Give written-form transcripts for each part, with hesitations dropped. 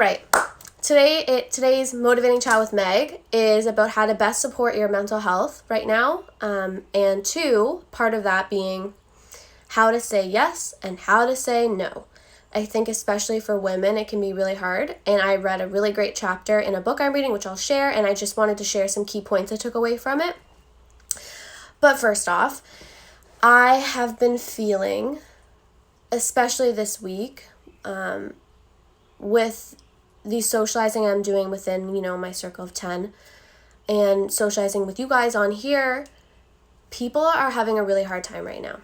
Right. Today's motivating chat with Meg is about how to best support your mental health right now, and two, part of that being how to say yes and how to say no. I think especially for women, it can be really hard, and I read a really great chapter in a book I'm reading, which I'll share, and I just wanted to share some key points I took away from it. But first off, I have been feeling, especially this week, with the socializing I'm doing within, my circle of 10 and socializing with you guys on here, people are having a really hard time right now.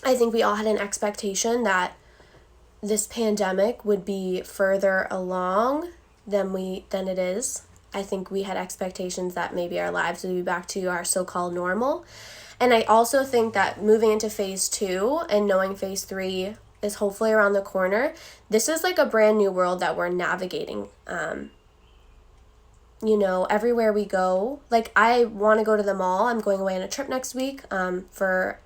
I think we all had an expectation that this pandemic would be further along than it is. I think we had expectations that maybe our lives would be back to our so-called normal. And I also think that moving into phase 2 and knowing phase 3 is hopefully around the corner, this is like a brand new world that we're navigating. Everywhere we go, like I want to go to the mall. I'm going away on a trip next week for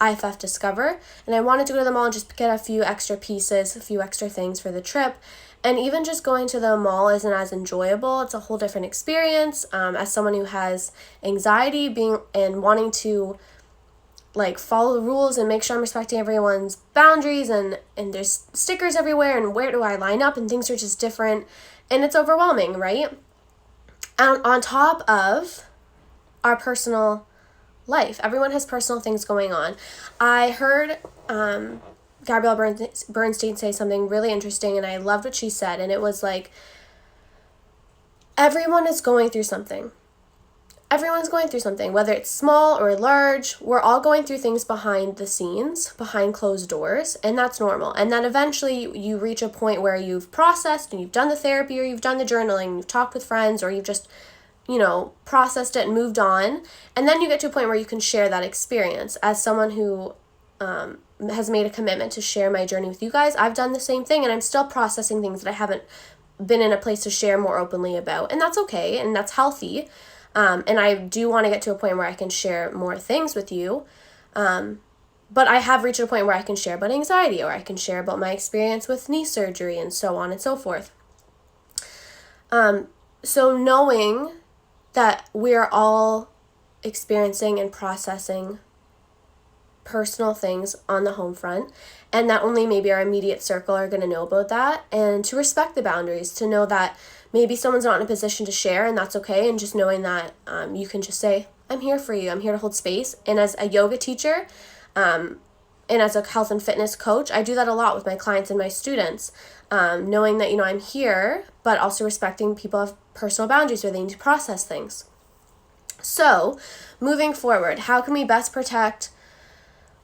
IFF Discover, and I wanted to go to the mall and just get a few extra pieces, a few extra things for the trip. And even just going to the mall isn't as enjoyable. It's a whole different experience. As someone who has anxiety, wanting to follow the rules and make sure I'm respecting everyone's boundaries, and there's stickers everywhere, and where do I line up, and things are just different, and it's overwhelming, right? And on top of our personal life, everyone has personal things going on. I heard Gabrielle Bernstein say something really interesting, and I loved what she said, and it was like, everyone is going through something. Everyone's going through something, whether it's small or large. We're all going through things behind the scenes, behind closed doors, and that's normal. And then eventually you reach a point where you've processed and you've done the therapy, or you've done the journaling, you've talked with friends, or you've just, processed it and moved on. And then you get to a point where you can share that experience. As someone who has made a commitment to share my journey with you guys, I've done the same thing, and I'm still processing things that I haven't been in a place to share more openly about. And that's okay, and that's healthy. And I do want to get to a point where I can share more things with you. But I have reached a point where I can share about anxiety, or I can share about my experience with knee surgery, and so on and so forth. So knowing that we're all experiencing and processing personal things on the home front, and that only maybe our immediate circle are going to know about that, and to respect the boundaries, to know that maybe someone's not in a position to share, and that's okay, and just knowing that you can just say, I'm here for you, I'm here to hold space. And as a yoga teacher, and as a health and fitness coach, I do that a lot with my clients and my students, knowing that, I'm here, but also respecting people have personal boundaries where they need to process things. So, moving forward, how can we best protect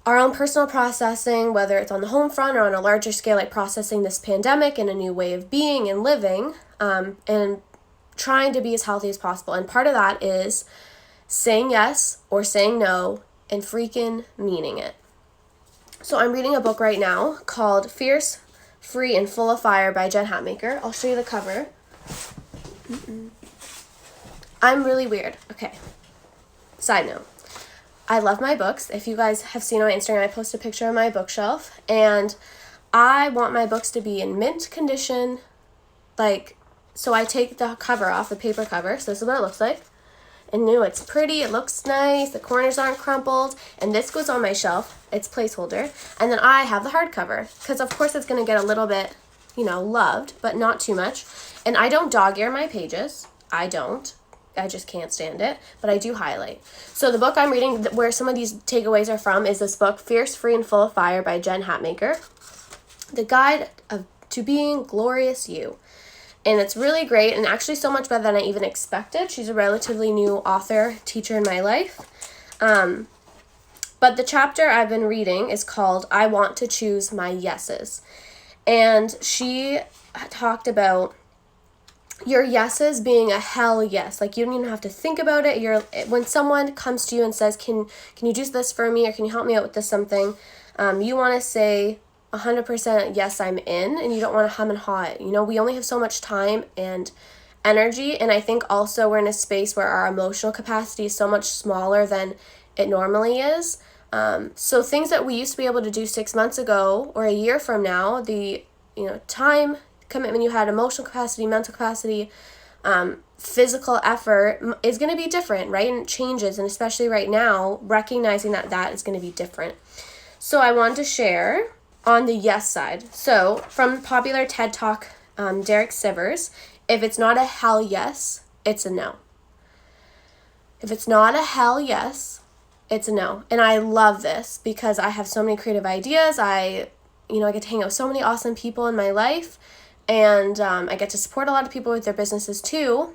our own personal processing, whether it's on the home front or on a larger scale, like processing this pandemic and a new way of being and living, and trying to be as healthy as possible. And part of that is saying yes or saying no and freaking meaning it. So I'm reading a book right now called Fierce, Free, and Full of Fire by Jen Hatmaker. I'll show you the cover. I'm really weird. Okay. Side note. I love my books. If you guys have seen on my Instagram, I post a picture of my bookshelf, and I want my books to be in mint condition. So I take the cover off, the paper cover. So this is what it looks like. And it's pretty, it looks nice, the corners aren't crumpled, and this goes on my shelf. It's placeholder. And then I have the hardcover, because of course it's going to get a little bit, loved, but not too much. And I don't dog ear my pages. I just can't stand it, but I do highlight. So the book I'm reading, where some of these takeaways are from, is this book, Fierce, Free, and Full of Fire by Jen Hatmaker. The Guide to Being Glorious You. And it's really great, and actually so much better than I even expected. She's a relatively new author, teacher in my life. But the chapter I've been reading is called I Want to Choose My Yeses. And she talked about your yeses being a hell yes. Like, you don't even have to think about it. When someone comes to you and says, can you do this for me, or can you help me out with this something, you want to say 100% yes, I'm in, and you don't want to hum and haw it. We only have so much time and energy, and I think also we're in a space where our emotional capacity is so much smaller than it normally is. So things that we used to be able to do 6 months ago or a year from now, the time commitment you had, emotional capacity, mental capacity, physical effort is going to be different, right? And it changes. And especially right now, recognizing that is going to be different. So I wanted to share on the yes side. So from popular TED Talk, Derek Sivers, if it's not a hell yes, it's a no. If it's not a hell yes, it's a no. And I love this because I have so many creative ideas. I get to hang out with so many awesome people in my life, and I get to support a lot of people with their businesses too.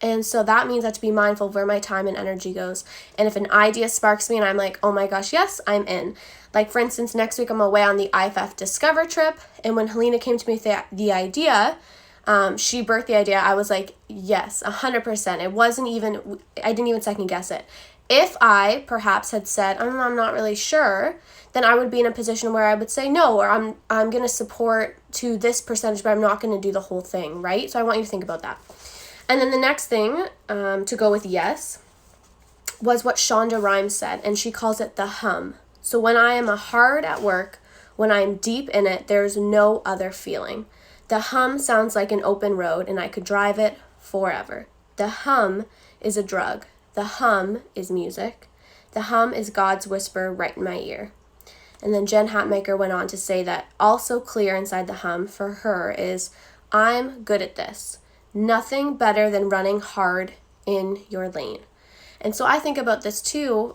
And so that means I have to be mindful of where my time and energy goes. And if an idea sparks me and I'm like, oh my gosh, yes, I'm in. Like, for instance, next week I'm away on the IFF Discover trip. And when Helena came to me with the idea, she birthed the idea. I was like, yes, 100%. I didn't even second guess it. If I perhaps had said, I'm not really sure, then I would be in a position where I would say no, or I'm going to support to this percentage, but I'm not going to do the whole thing, right? So I want you to think about that. And then the next thing to go with yes was what Shonda Rhimes said, and she calls it the hum. So when I am hard at work, when I'm deep in it, there's no other feeling. The hum sounds like an open road, and I could drive it forever. The hum is a drug. The hum is music. The hum is God's whisper right in my ear. And then Jen Hatmaker went on to say that also clear inside the hum for her is, I'm good at this. Nothing better than running hard in your lane. And so I think about this too.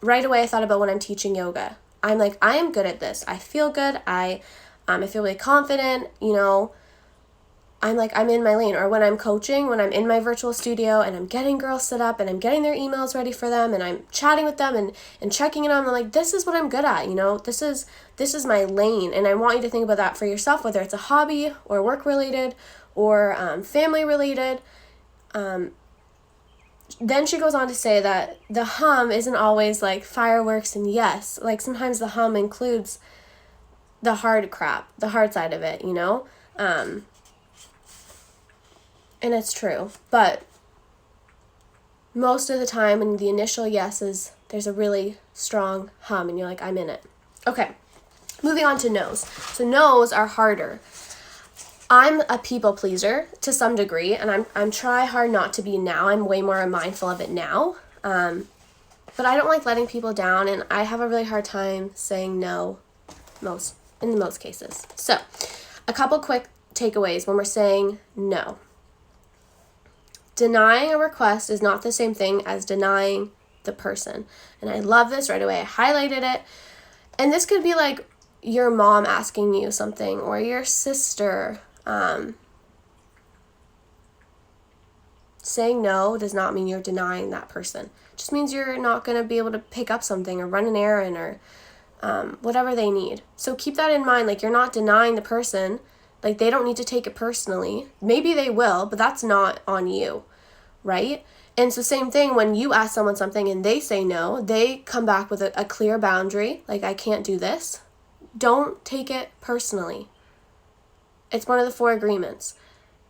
Right away I thought about when I'm teaching yoga. I'm like, I am good at this. I feel good. I feel really confident, I'm like, I'm in my lane. Or when I'm coaching, when I'm in my virtual studio and I'm getting girls set up and I'm getting their emails ready for them and I'm chatting with them and checking in on them, I'm like, this is what I'm good at, this is my lane. And I want you to think about that for yourself, whether it's a hobby or work related or family related. Then she goes on to say that the hum isn't always like fireworks and yes, like sometimes the hum includes the hard crap, the hard side of it, and it's true, but most of the time in the initial yeses, there's a really strong hum and you're like, I'm in it. Okay, moving on to no's. So no's are harder. I'm a people pleaser to some degree, and I'm try hard not to be now. I'm way more mindful of it now. But I don't like letting people down, and I have a really hard time saying no in most cases. So, a couple quick takeaways when we're saying no. Denying a request is not the same thing as denying the person. And I love this right away. I highlighted it. And this could be like your mom asking you something or your sister. Saying no does not mean you're denying that person. It just means you're not going to be able to pick up something or run an errand or whatever they need. So keep that in mind. Like, you're not denying the person. Like, they don't need to take it personally. Maybe they will, but that's not on you, right? And so same thing when you ask someone something and they say no, they come back with a clear boundary, like, I can't do this. Don't take it personally. It's one of the 4 agreements.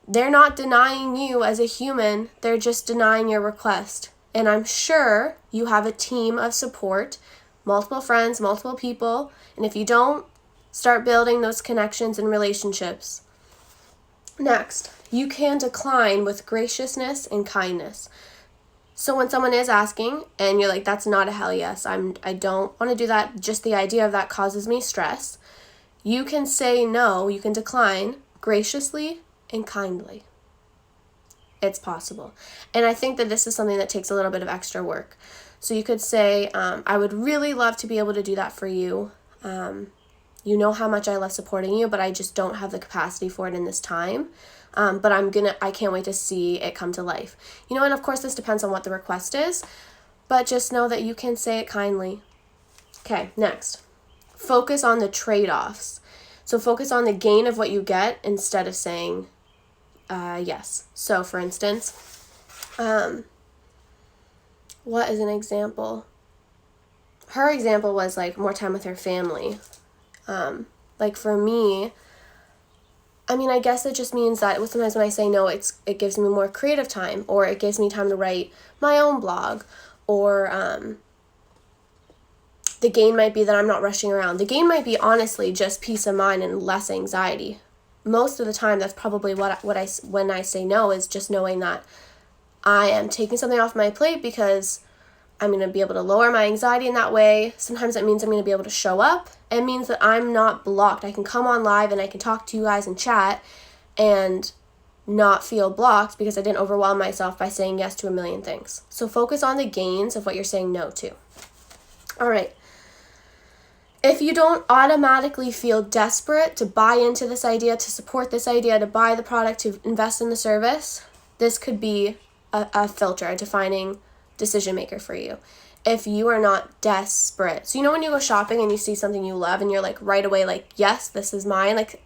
They're not denying you as a human, they're just denying your request. And I'm sure you have a team of support, multiple friends, multiple people, and if you don't, start building those connections and relationships. Next, you can decline with graciousness and kindness. So when someone is asking and you're like, that's not a hell yes, I don't want to do that, just the idea of that causes me stress, you can say no, you can decline graciously and kindly. It's possible. And I think that this is something that takes a little bit of extra work. So you could say, I would really love to be able to do that for you. You know how much I love supporting you, but I just don't have the capacity for it in this time. But I can't wait to see it come to life. And of course this depends on what the request is, but just know that you can say it kindly. Okay, next. Focus on the trade-offs. So focus on the gain of what you get instead of saying yes. So for instance, what is an example? Her example was like more time with her family. Like for me, I guess it just means that sometimes when I say no, it gives me more creative time, or it gives me time to write my own blog, or the gain might be that I'm not rushing around. The gain might be honestly just peace of mind and less anxiety. most of the time, that's probably when I say no, is just knowing that I am taking something off my plate because I'm going to be able to lower my anxiety in that way. Sometimes it means I'm going to be able to show up. It means that I'm not blocked. I can come on live and I can talk to you guys and chat and not feel blocked because I didn't overwhelm myself by saying yes to a million things. So focus on the gains of what you're saying no to. All right. If you don't automatically feel desperate to buy into this idea, to support this idea, to buy the product, to invest in the service, this could be a filter, a defining decision maker for you. If you are not desperate. So when you go shopping and you see something you love and you're like right away like, yes, this is mine. Like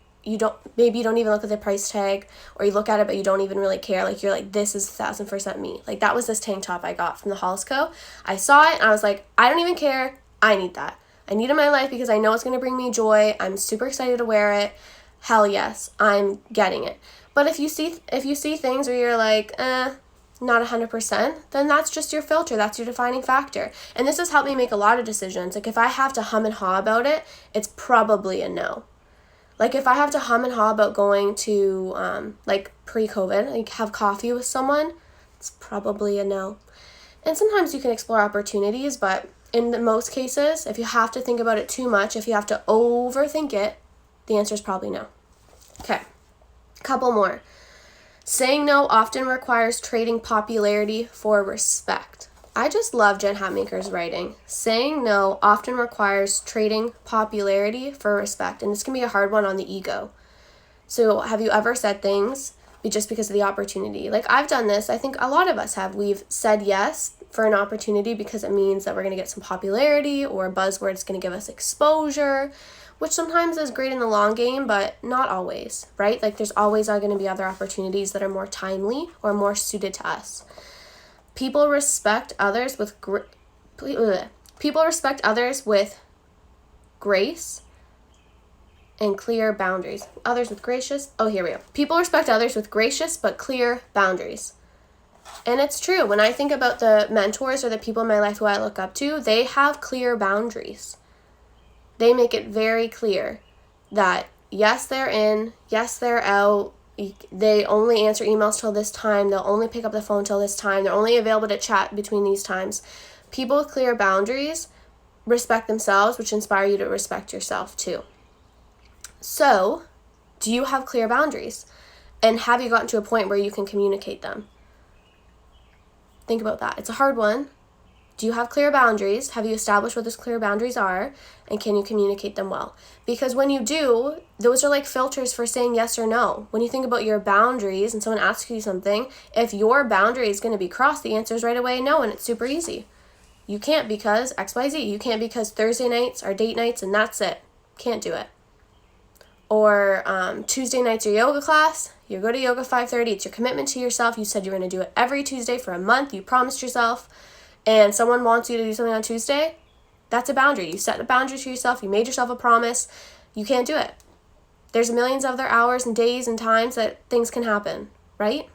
maybe you don't even look at the price tag, or you look at it but you don't even really care. Like you're like, this is 1000% me. Like that was this tank top I got from the Hollis Co. I saw it and I was like, I don't even care. I need that. I need it in my life because I know it's going to bring me joy. I'm super excited to wear it. Hell yes, I'm getting it. But if you see things where you're like, not 100%, then that's just your filter. That's your defining factor. And this has helped me make a lot of decisions. Like if I have to hum and haw about it, it's probably a no. Like if I have to hum and haw about going to, like pre-COVID, like have coffee with someone, it's probably a no. And sometimes you can explore opportunities, but in most cases, if you have to think about it too much, if you have to overthink it, the answer is probably no. Okay, couple more. Saying no often requires trading popularity for respect. I just love Jen Hatmaker's writing. Saying no often requires trading popularity for respect, and this can be a hard one on the ego. So have you ever said things just because of the opportunity? Like I've done this. I think a lot of us have. We've said yes for an opportunity because it means that we're going to get some popularity, or a buzzword is going to give us exposure, which sometimes is great in the long game, but not always, right? Like there's always going to be other opportunities that are more timely or more suited to us. People respect others with grace and clear boundaries. Others with gracious. Oh, here we go. People respect others with gracious but clear boundaries. And it's true. When I think about the mentors or the people in my life who I look up to, they have clear boundaries. They make it very clear that yes, they're in, yes, they're out. They only answer emails till this time. They'll only pick up the phone till this time. They're only available to chat between these times. People with clear boundaries respect themselves, which inspire you to respect yourself too. So, do you have clear boundaries? And have you gotten to a point where you can communicate them? Think about that. It's a hard one. Do you have clear boundaries? Have you established what those clear boundaries are? And can you communicate them well? Because when you do, those are like filters for saying yes or no. When you think about your boundaries and someone asks you something, if your boundary is going to be crossed, the answer is right away no, and it's super easy. You can't because XYZ. You can't because Thursday nights are date nights and that's it. Can't do it. Or Tuesday nights your yoga class. You go to yoga 5:30. It's your commitment to yourself. You said you were going to do it every Tuesday for a month. You promised yourself. And someone wants you to do something on Tuesday, that's a boundary. You set a boundary for yourself. You made yourself a promise. You can't do it. There's millions of other hours and days and times that things can happen, right?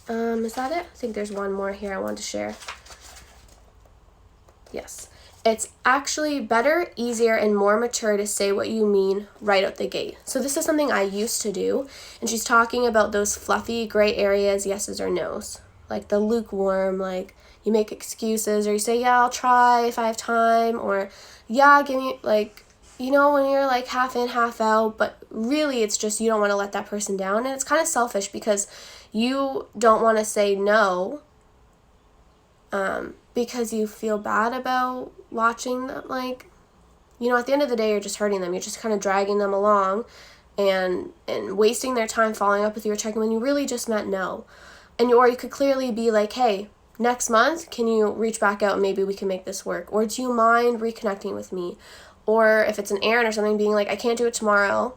Is that it? I think there's one more here I wanted to share. Yes. It's actually better, easier, and more mature to say what you mean right out the gate. So this is something I used to do. And she's talking about those fluffy gray areas, yeses or nos. Like the lukewarm, like you make excuses, or you say, yeah, I'll try if I have time, or yeah, give me, like, when you're like half in, half out, but really it's just you don't want to let that person down. And it's kind of selfish because you don't want to say no because you feel bad about watching them. Like, at the end of the day, you're just hurting them. You're just kind of dragging them along and wasting their time following up with you or checking when you really just meant no. Or you could clearly be like, hey, next month, can you reach back out and maybe we can make this work? Or do you mind reconnecting with me? Or if it's an errand or something, being like, I can't do it tomorrow,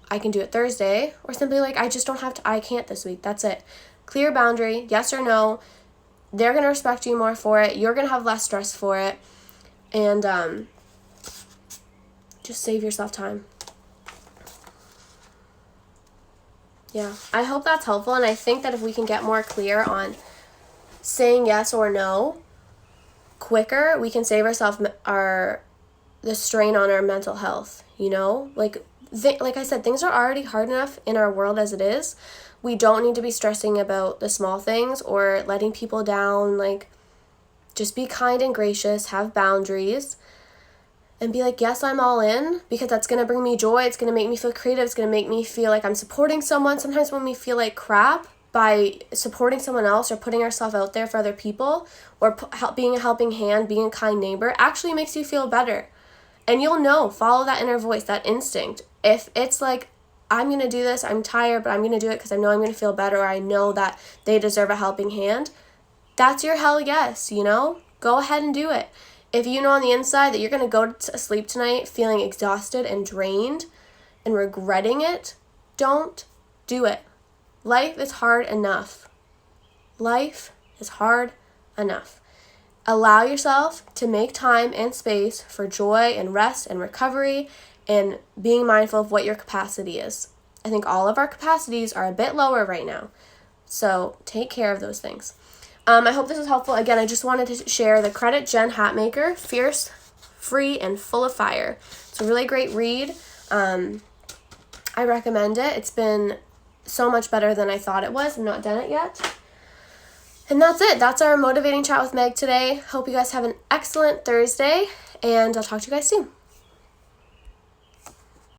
I can do it Thursday. Or simply like, I just don't have to, I can't this week. That's it. Clear boundary, yes or no. They're going to respect you more for it. You're going to have less stress for it. And just save yourself time. Yeah, I hope that's helpful. And I think that if we can get more clear on saying yes or no quicker, we can save ourselves the strain on our mental health, Like like I said, things are already hard enough in our world as it is. We don't need to be stressing about the small things or letting people down. Like, just be kind and gracious, have boundaries, and be like, yes, I'm all in, because that's going to bring me joy. It's going to make me feel creative. It's going to make me feel like I'm supporting someone. Sometimes when we feel like crap, by supporting someone else or putting ourselves out there for other people, or being a helping hand, being a kind neighbor, actually makes you feel better. And you'll know, follow that inner voice, that instinct. If it's like, I'm going to do this, I'm tired, but I'm going to do it because I know I'm going to feel better, or I know that they deserve a helping hand, that's your hell yes, you know? Go ahead and do it. If you know on the inside that you're going to go to sleep tonight feeling exhausted and drained and regretting it, don't do it. Life is hard enough. Life is hard enough. Allow yourself to make time and space for joy and rest and recovery and being mindful of what your capacity is. I think all of our capacities are a bit lower right now. So take care of those things. I hope this was helpful. Again, I just wanted to share the Credit Gen Hat Maker, Fierce, Free, and Full of Fire. It's a really great read. I recommend it. It's been so much better than I thought it was. I'm not done it yet. And that's it. That's our motivating chat with Meg today. Hope you guys have an excellent Thursday, and I'll talk to you guys soon.